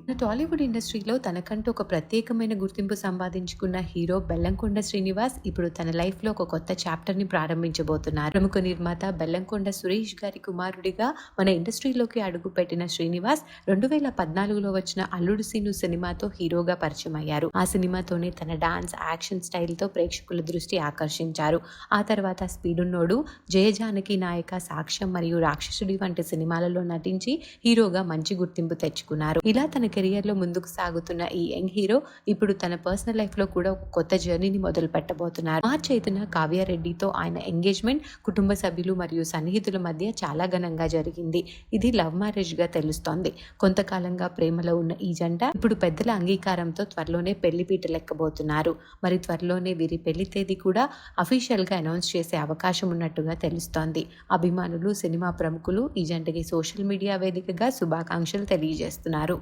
టాలీవుడ్ ఇండస్ట్రీలో తనకంటూ ఒక ప్రత్యేకమైన గుర్తింపు సంపాదించుకున్న హీరో బెల్లంకొండ శ్రీనివాస్ ఇప్పుడు తన లైఫ్లో ఒక కొత్త చాప్టర్ని ప్రారంభించబోతున్నారు. ప్రముఖ నిర్మాత బెల్లంకొండ సురేష్ గారి కుమారుడిగా మన ఇండస్ట్రీలోకి అడుగుపెట్టిన శ్రీనివాస్ 2014లో వచ్చిన అల్లుడు సీను సినిమాతో హీరోగా పరిచయం అయ్యారు. ఆ సినిమాతోనే తన డాన్స్, యాక్షన్ స్టైల్తో ప్రేక్షకుల దృష్టి ఆకర్షించారు. ఆ తర్వాత స్పీడున్నోడు, జయజానకి నాయక, సాక్ష్యం మరియు రాక్షసుడి వంటి సినిమాలలో నటించి హీరోగా మంచి గుర్తింపు తెచ్చుకున్నారు. ఇలా తన కెరియర్లో ముందుకు సాగుతున్న ఈ యంగ్ హీరో ఇప్పుడు తన పర్సనల్ లైఫ్లో కూడా ఒక కొత్త జర్నీని మొదలు పెట్టబోతున్నారు. మార్చి 5న కావ్యారెడ్డితో ఆయన ఎంగేజ్మెంట్ కుటుంబ సభ్యులు మరియు సన్నిహితుల మధ్య చాలా ఘనంగా జరిగింది. ఇది లవ్ మ్యారేజ్గా తెలుస్తోంది. కొంతకాలంగా ప్రేమలో ఉన్న ఈ జంట ఇప్పుడు పెద్దల అంగీకారంతో త్వరలోనే పెళ్లి పీటలెక్కబోతున్నారు. మరి త్వరలోనే వీరి పెళ్లి తేదీ కూడా అఫీషియల్గా అనౌన్స్ చేసే అవకాశం ఉన్నట్టుగా తెలుస్తోంది. అభిమానులు, సినిమా ప్రముఖులు ఈ జంటకి సోషల్ మీడియా వేదికగా శుభాకాంక్షలు తెలియజేస్తున్నారు.